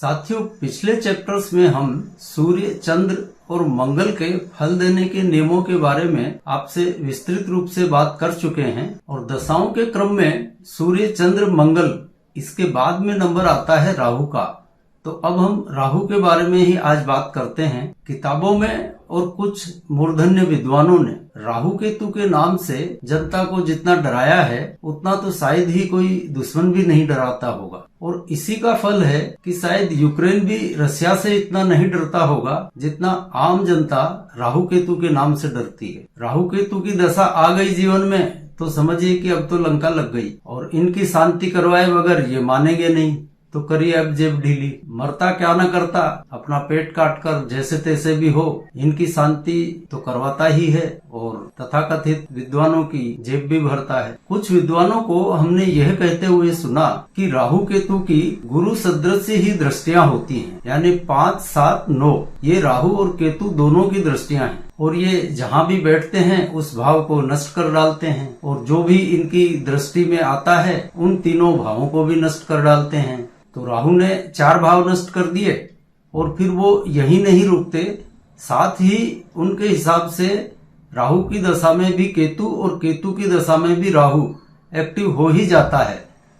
साथियों, पिछले चैप्टर्स में हम सूर्य, चंद्र और मंगल के फल देने के नियमों के बारे में आपसे विस्तृत रूप से बात कर चुके हैं और दशाओं के क्रम में सूर्य, चंद्र, मंगल, इसके बाद में नंबर आता है राहु का। तो अब हम राहु के बारे में ही आज बात करते हैं। किताबों में और कुछ मूर्धन्य विद्वानों ने राहु केतु के नाम से जनता को जितना डराया है उतना तो शायद ही कोई दुश्मन भी नहीं डराता होगा। और इसी का फल है कि शायद यूक्रेन भी रशिया से इतना नहीं डरता होगा जितना आम जनता राहु केतु के नाम से डरती है। राहु केतु की दशा आ गई जीवन में तो समझिए कि अब तो लंका लग गई और इनकी शांति करवाए बगैर ये मानेंगे नहीं। तो करिए अब जेब ढीली, मरता क्या न करता, अपना पेट काट कर जैसे तैसे भी हो इनकी शांति तो करवाता ही है और तथाकथित विद्वानों की जेब भी भरता है। कुछ विद्वानों को हमने यह कहते हुए सुना कि राहु केतु की गुरु सदृश ही दृष्टियां होती हैं, यानी 5, 7, 9 ये राहु और केतु दोनों की दृष्टियां हैं और ये जहाँ भी बैठते हैं उस भाव को नष्ट कर डालते हैं और जो भी इनकी दृष्टि में आता है उन तीनों भावों को भी नष्ट कर डालते हैं। तो राहु ने 4 भाव नष्ट कर दिए और फिर वो यही नहीं रुकते, साथ ही उनके हिसाब से राहु की दशा में भी केतु और केतु की दशा में भी राहु एक्टिव हो ही जाता है।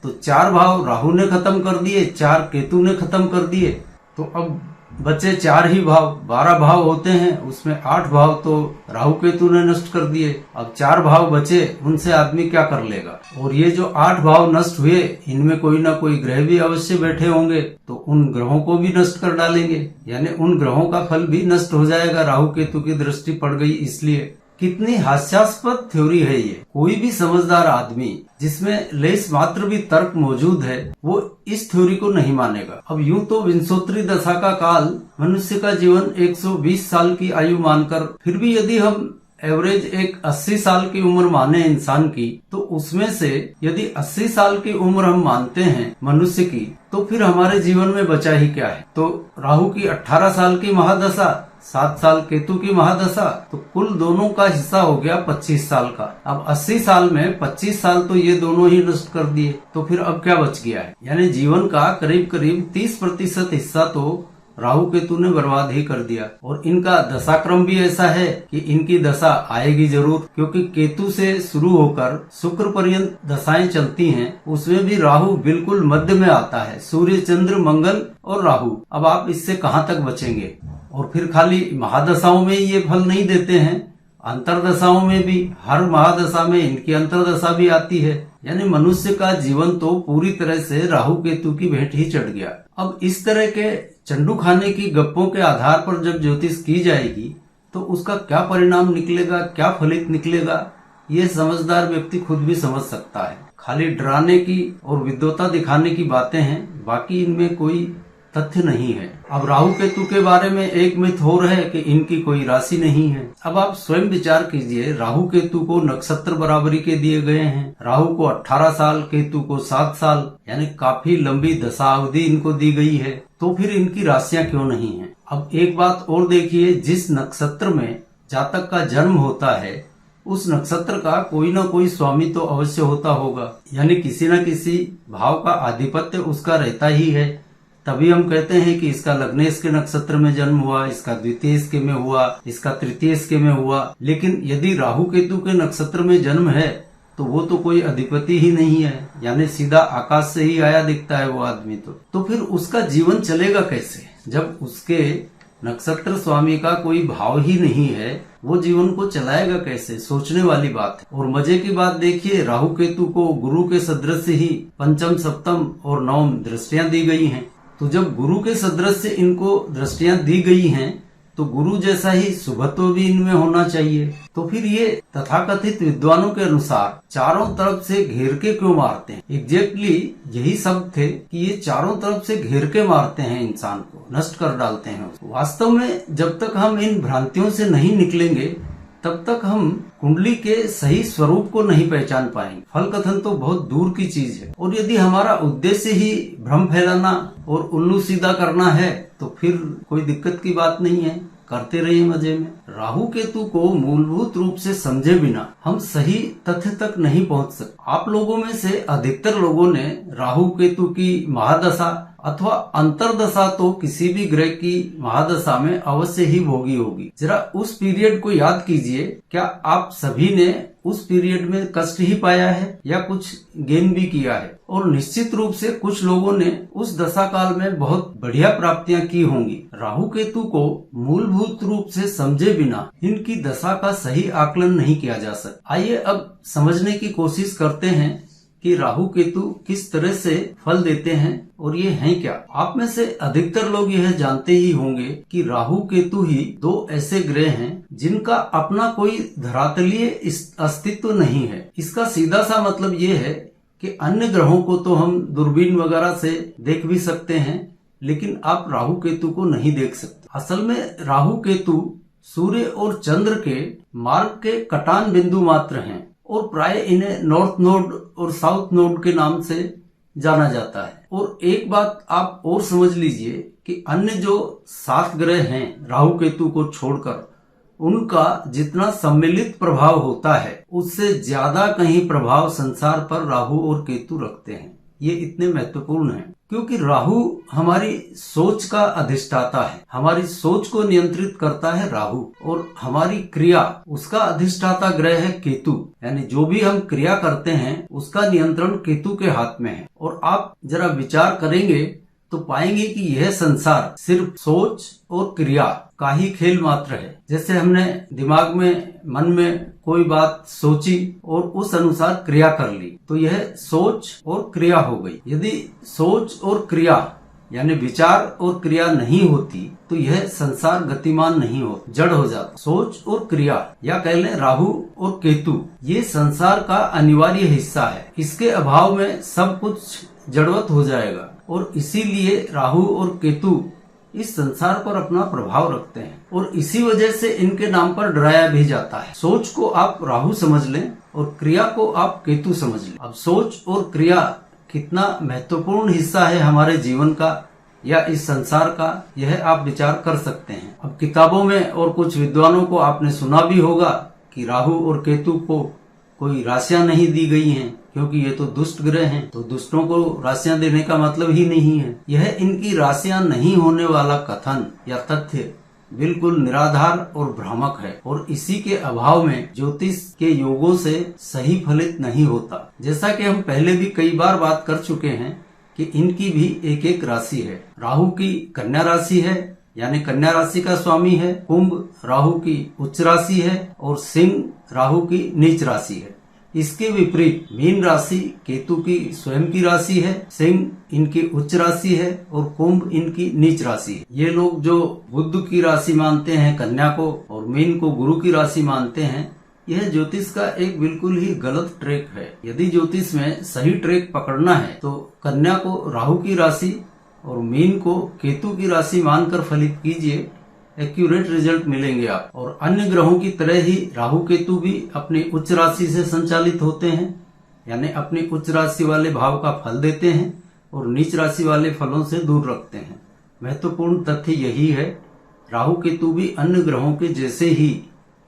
तो 4 भाव राहु ने खत्म कर दिए, 4 केतु ने खत्म कर दिए, तो अब बचे 4 ही भाव। 12 भाव होते हैं, उसमें 8 भाव तो राहु केतु ने नष्ट कर दिए। अब 4 भाव बचे, उनसे आदमी क्या कर लेगा। और ये जो 8 भाव नष्ट हुए इनमें कोई ना कोई ग्रह भी अवश्य बैठे होंगे तो उन ग्रहों को भी नष्ट कर डालेंगे, यानी उन ग्रहों का फल भी नष्ट हो जाएगा। राहु केतु की दृष्टि पड़ गई इसलिए। कितनी हास्यास्पद थ्योरी है ये। कोई भी समझदार आदमी जिसमें लेस मात्र भी तर्क मौजूद है वो इस थ्योरी को नहीं मानेगा। अब यूं तो विंशोत्तरी दशा का काल मनुष्य का जीवन 120 साल की आयु मानकर, फिर भी यदि हम एवरेज एक 80 साल की उम्र माने इंसान की, तो उसमें से यदि 80 साल की उम्र हम मानते हैं मनुष्य की, तो फिर हमारे जीवन में बचा ही क्या है। तो राहु की 18 साल की महादशा, 7 साल केतु की महादशा, तो कुल दोनों का हिस्सा हो गया 25 साल का। अब 80 साल में 25 साल तो ये दोनों ही नष्ट कर दिए, तो फिर अब क्या बच गया है। यानी जीवन का करीब करीब 30% हिस्सा तो राहु केतु ने बर्बाद ही कर दिया। और इनका दशाक्रम भी ऐसा है कि इनकी दशा आएगी जरूर, क्योंकि केतु से शुरू होकर शुक्र पर्यंत दशाएं चलती हैं, उसमें भी राहु बिल्कुल मध्य में आता है। सूर्य, चंद्र, मंगल और राहु। अब आप इससे कहाँ तक बचेंगे। और फिर खाली महादशाओं में ये फल नहीं देते हैं, अंतरदशाओं में भी, हर महादशा में इनकी अंतरदशा भी आती है। यानी मनुष्य का जीवन तो पूरी तरह से राहु केतु की भेंट ही चढ़ गया। अब इस तरह के चंडू खाने की गप्पों के आधार पर जब ज्योतिष की जाएगी तो उसका क्या परिणाम निकलेगा, क्या फलित निकलेगा, ये समझदार व्यक्ति खुद भी समझ सकता है। खाली डराने की और विद्वता दिखाने की बातें हैं, बाकी इनमें कोई तथ्य नहीं है। अब राहु केतु के बारे में एक मिथ और है कि इनकी कोई राशि नहीं है। अब आप स्वयं विचार कीजिए, राहु केतु को नक्षत्र बराबरी के दिए गए हैं। राहु को 18 साल, केतु को 7 साल, यानी काफी लंबी दशा अवधि इनको दी गई है। तो फिर इनकी राशियां क्यों नहीं है। अब एक बात और देखिए, जिस नक्षत्र में जातक का जन्म होता है उस नक्षत्र का कोई ना कोई स्वामी तो अवश्य होता होगा, यानी किसी न किसी भाव का आधिपत्य उसका रहता ही है। तभी हम कहते हैं कि इसका लग्नेश के नक्षत्र में जन्म हुआ, इसका द्वितीय के में हुआ, इसका तृतीय के में हुआ। लेकिन यदि राहु केतु के नक्षत्र में जन्म है तो वो तो कोई अधिपति ही नहीं है, यानी सीधा आकाश से ही आया दिखता है वो आदमी। तो फिर उसका जीवन चलेगा कैसे जब उसके नक्षत्र स्वामी का कोई भाव ही नहीं है। वो जीवन को चलाएगा कैसे, सोचने वाली बात है। और मजे की बात देखिए, राहु केतु को गुरु के सदृश ही पंचम, सप्तम और नवम दृष्टियां दी गई हैं। तो जब गुरु के सदृश से इनको दृष्टियां दी गई हैं तो गुरु जैसा ही शुभत्व भी इनमें होना चाहिए। तो फिर ये तथाकथित विद्वानों के अनुसार चारों तरफ से घेर के क्यों मारते हैं। एग्जैक्टली यही शब्द थे कि ये चारों तरफ से घेर के मारते हैं, इंसान को नष्ट कर डालते हैं। वास्तव में जब तक हम इन भ्रांतियों से नहीं निकलेंगे तब तक हम कुंडली के सही स्वरूप को नहीं पहचान पाएंगे। फल कथन तो बहुत दूर की चीज है। और यदि हमारा उद्देश्य ही भ्रम फैलाना और उल्लू सीधा करना है तो फिर कोई दिक्कत की बात नहीं है, करते रहिए मजे में। राहु केतु को मूलभूत रूप से समझे बिना हम सही तथ्य तक नहीं पहुंच सकते। आप लोगों में से अधिकतर लोगों ने राहु केतु की महादशा अथवा अंतरदशा तो किसी भी ग्रह की महादशा में अवश्य ही भोगी होगी। जरा उस पीरियड को याद कीजिए, क्या आप सभी ने उस पीरियड में कष्ट ही पाया है या कुछ गेन भी किया है? और निश्चित रूप से कुछ लोगों ने उस दशा काल में बहुत बढ़िया प्राप्तियां की होंगी। राहु केतु को मूलभूत रूप से समझे बिना इनकी दशा का सही आकलन नहीं किया जा सकता। आइए अब समझने की कोशिश करते हैं कि राहु केतु किस तरह से फल देते हैं और ये हैं क्या। आप में से अधिकतर लोग यह जानते ही होंगे कि राहु केतु ही दो ऐसे ग्रह हैं जिनका अपना कोई धरातलीय अस्तित्व नहीं है। इसका सीधा सा मतलब ये है कि अन्य ग्रहों को तो हम दूरबीन वगैरह से देख भी सकते हैं, लेकिन आप राहु केतु को नहीं देख सकते। असल में राहु केतु सूर्य और चंद्र के मार्ग के कटान बिंदु मात्र हैं और प्राय इन्हें नॉर्थ नोड और साउथ नोड के नाम से जाना जाता है। और एक बात आप और समझ लीजिए कि अन्य जो 7 ग्रह हैं राहु केतु को छोड़कर, उनका जितना सम्मिलित प्रभाव होता है उससे ज्यादा कहीं प्रभाव संसार पर राहु और केतु रखते हैं। ये इतने महत्वपूर्ण हैं क्योंकि राहु हमारी सोच का अधिष्ठाता है। हमारी सोच को नियंत्रित करता है राहु, और हमारी क्रिया उसका अधिष्ठाता ग्रह है केतु। यानी जो भी हम क्रिया करते हैं उसका नियंत्रण केतु के हाथ में है। और आप जरा विचार करेंगे तो पाएंगे कि यह संसार सिर्फ सोच और क्रिया का ही खेल मात्र है। जैसे हमने दिमाग में, मन में कोई बात सोची और उस अनुसार क्रिया कर ली, तो यह सोच और क्रिया हो गई। यदि सोच और क्रिया यानी विचार और क्रिया नहीं होती तो यह संसार गतिमान नहीं हो, जड़ हो जाता। सोच और क्रिया या कह लें राहु और केतु, ये संसार का अनिवार्य हिस्सा है। इसके अभाव में सब कुछ जड़वत हो जाएगा, और इसीलिए राहु और केतु इस संसार पर अपना प्रभाव रखते हैं और इसी वजह से इनके नाम पर डराया भी जाता है। सोच को आप राहु समझ लें और क्रिया को आप केतु समझ लें। अब सोच और क्रिया कितना महत्वपूर्ण हिस्सा है हमारे जीवन का या इस संसार का, यह आप विचार कर सकते हैं। अब किताबों में और कुछ विद्वानों को आपने सुना भी होगा कि राहु और केतु को कोई राशियां नहीं दी गई हैं क्योंकि ये तो दुष्ट ग्रह हैं, तो दुष्टों को राशियां देने का मतलब ही नहीं है। यह इनकी राशियां नहीं होने वाला कथन या तथ्य बिल्कुल निराधार और भ्रामक है, और इसी के अभाव में ज्योतिष के योगों से सही फलित नहीं होता। जैसा कि हम पहले भी कई बार बात कर चुके हैं कि इनकी भी एक एक राशि है। राहु की कन्या राशि है, यानी कन्या राशि का स्वामी है। कुंभ राहु की उच्च राशि है और सिंह राहु की नीच राशि है। इसके विपरीत मीन राशि केतु की स्वयं की राशि है, सिंह इनकी उच्च राशि है और कुंभ इनकी नीच राशि है। ये लोग जो बुध की राशि मानते हैं कन्या को और मीन को गुरु की राशि मानते हैं, यह ज्योतिष का एक बिल्कुल ही गलत ट्रैक है। यदि ज्योतिष में सही ट्रैक पकड़ना है तो कन्या को राहु की राशि और मीन को केतु की राशि मानकर फलित कीजिए, एक्यूरेट रिजल्ट मिलेंगे आप। और अन्य ग्रहों की तरह ही राहु केतु भी अपनी उच्च राशि से संचालित होते हैं, यानी अपनी उच्च राशि वाले भाव का फल देते हैं और नीच राशि वाले फलों से दूर रखते हैं। महत्वपूर्ण तथ्य यही है, राहु केतु भी अन्य ग्रहों के जैसे ही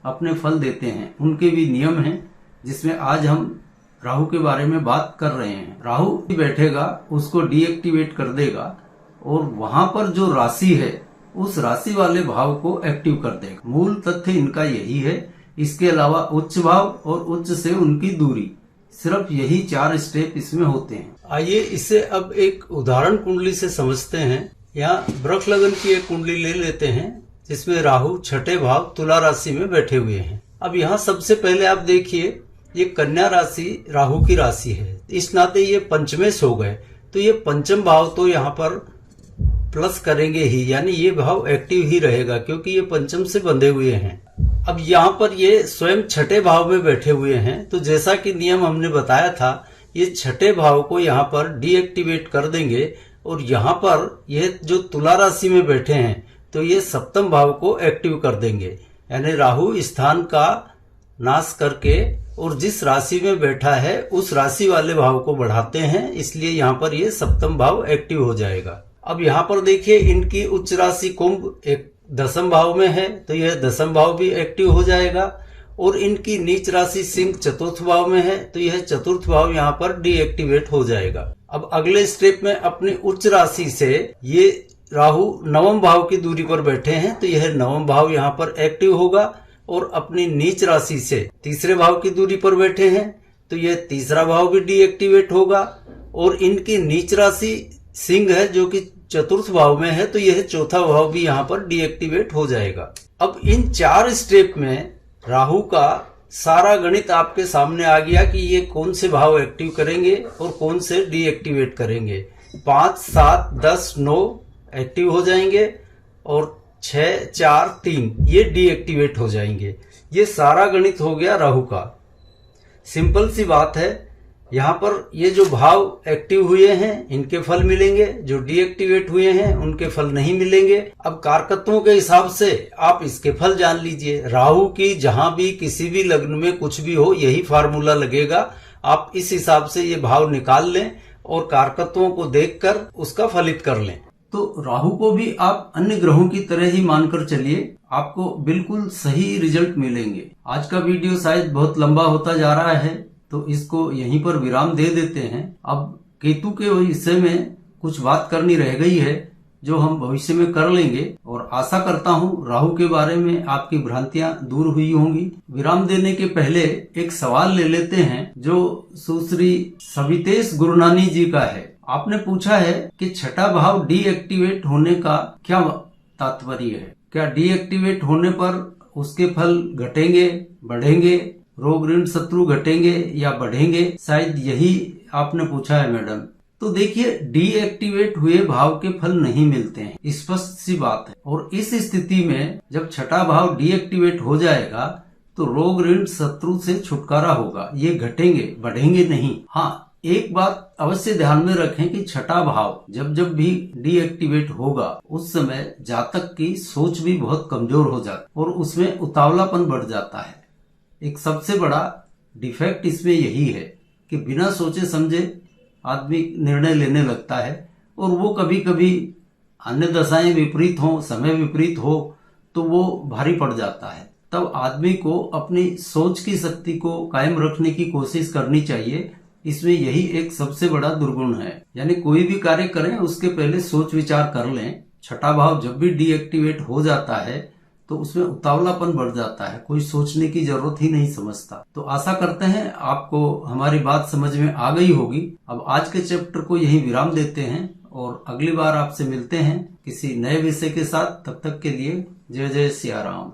अपने फल देते हैं। उनके भी नियम हैं जिसमें आज हम राहु के बारे में बात कर रहे हैं। राहु बैठेगा, उसको डीएक्टिवेट कर देगा और वहां पर जो राशि है उस राशि वाले भाव को एक्टिव कर देगा। मूल तथ्य इनका यही है। इसके अलावा उच्च भाव और उच्च से उनकी दूरी, सिर्फ यही 4 स्टेप इसमें होते हैं। आइए इसे अब एक उदाहरण कुंडली से समझते हैं। यहाँ वृक्ष लगन की एक कुंडली ले लेते हैं जिसमें राहु छठे भाव तुला राशि में बैठे हुए हैं। अब यहाँ सबसे पहले आप देखिए, ये कन्या राशि राहु की राशि है, इस नाते ये पंचमेश हो गए, तो ये पंचम भाव तो यहाँ पर प्लस करेंगे ही, यानी ये भाव एक्टिव ही रहेगा क्योंकि ये पंचम से बंधे हुए हैं। अब यहाँ पर ये स्वयं छठे भाव में बैठे हुए हैं, तो जैसा कि नियम हमने बताया था, ये छठे भाव को यहाँ पर डीएक्टिवेट कर देंगे और यहाँ पर ये जो तुला राशि में बैठे हैं तो ये सप्तम भाव को एक्टिव कर देंगे, यानी राहु स्थान का नाश करके और जिस राशि में बैठा है उस राशि वाले भाव को बढ़ाते हैं, इसलिए यहाँ पर ये सप्तम भाव एक्टिव हो जाएगा। अब यहाँ पर देखिए, इनकी उच्च राशि कुंभ एक दसम भाव में है तो यह दसम भाव भी एक्टिव हो जाएगा, और इनकी नीच राशि सिंह चतुर्थ भाव में है तो यह चतुर्थ भाव यहाँ पर डीएक्टिवेट हो जाएगा। अब अगले स्टेप में अपनी उच्च राशि से ये राहु नवम भाव की दूरी पर बैठे हैं, तो यह नवम भाव यहाँ पर एक्टिव होगा। और अपनी नीच राशि से तीसरे भाव की दूरी पर बैठे हैं, तो यह तीसरा भाव भी डीएक्टिवेट होगा। और इनकी नीच राशि सिंह है जो कि चतुर्थ भाव में है, तो यह चौथा भाव भी यहाँ पर डीएक्टिवेट हो जाएगा। अब इन 4 स्टेप में राहु का सारा गणित आपके सामने आ गया कि ये कौन से भाव एक्टिव करेंगे और कौन से डीएक्टिवेट करेंगे। 5, 7, 10, 9 एक्टिव हो जाएंगे और 6, 4, 3 ये डीएक्टिवेट हो जाएंगे। ये सारा गणित हो गया राहु का। सिंपल सी बात है, यहाँ पर ये जो भाव एक्टिव हुए हैं इनके फल मिलेंगे, जो डीएक्टिवेट हुए हैं उनके फल नहीं मिलेंगे। अब कारकत्वों के हिसाब से आप इसके फल जान लीजिए। राहु की जहां भी किसी भी लग्न में कुछ भी हो, यही फार्मूला लगेगा। आप इस हिसाब से ये भाव निकाल लें और कारकत्वों को देखकर उसका फलित कर लें। तो राहु को भी आप अन्य ग्रहों की तरह ही मानकर चलिए, आपको बिल्कुल सही रिजल्ट मिलेंगे। आज का वीडियो शायद बहुत लंबा होता जा रहा है, तो इसको यहीं पर विराम दे देते हैं। अब केतु के विषय में कुछ बात करनी रह गई है जो हम भविष्य में कर लेंगे, और आशा करता हूँ राहु के बारे में आपकी भ्रांतियां दूर हुई होंगी। विराम देने के पहले एक सवाल ले लेते हैं जो सुश्री सवितेश गुरुनानी जी का है। आपने पूछा है कि छठा भाव डीएक्टिवेट होने का क्या तात्पर्य है। क्या डीएक्टिवेट होने पर उसके फल घटेंगे, बढ़ेंगे, रोग ऋण शत्रु घटेंगे या बढ़ेंगे, शायद यही आपने पूछा है मैडम। तो देखिए, डीएक्टिवेट हुए भाव के फल नहीं मिलते हैं, स्पष्ट सी बात है। और इस स्थिति में जब छठा भाव डीएक्टिवेट हो जाएगा तो रोग ऋण शत्रु से छुटकारा होगा। ये घटेंगे, बढ़ेंगे नहीं। हाँ, एक बात अवश्य ध्यान में रखें कि छठा भाव जब जब भी डीएक्टिवेट होगा उस समय जातक की सोच भी बहुत कमजोर हो जाती है और उसमें उतावलापन बढ़ जाता है। एक सबसे बड़ा डिफेक्ट इसमें यही है कि बिना सोचे समझे आदमी निर्णय लेने लगता है, और वो कभी कभी अन्य दशाएं विपरीत हो, समय विपरीत हो, तो वो भारी पड़ जाता है। तब आदमी को अपनी सोच की शक्ति को कायम रखने की कोशिश करनी चाहिए। इसमें यही एक सबसे बड़ा दुर्गुण है। यानी कोई भी कार्य करें उसके पहले सोच विचार कर लें। छठा भाव जब भी डीएक्टिवेट हो जाता है तो उसमें उतावलापन बढ़ जाता है, कोई सोचने की जरूरत ही नहीं समझता। तो आशा करते हैं आपको हमारी बात समझ में आ गई होगी। अब आज के चैप्टर को यहीं विराम देते हैं और अगली बार आपसे मिलते हैं किसी नए विषय के साथ। तब तक के लिए जय जय सिया राम।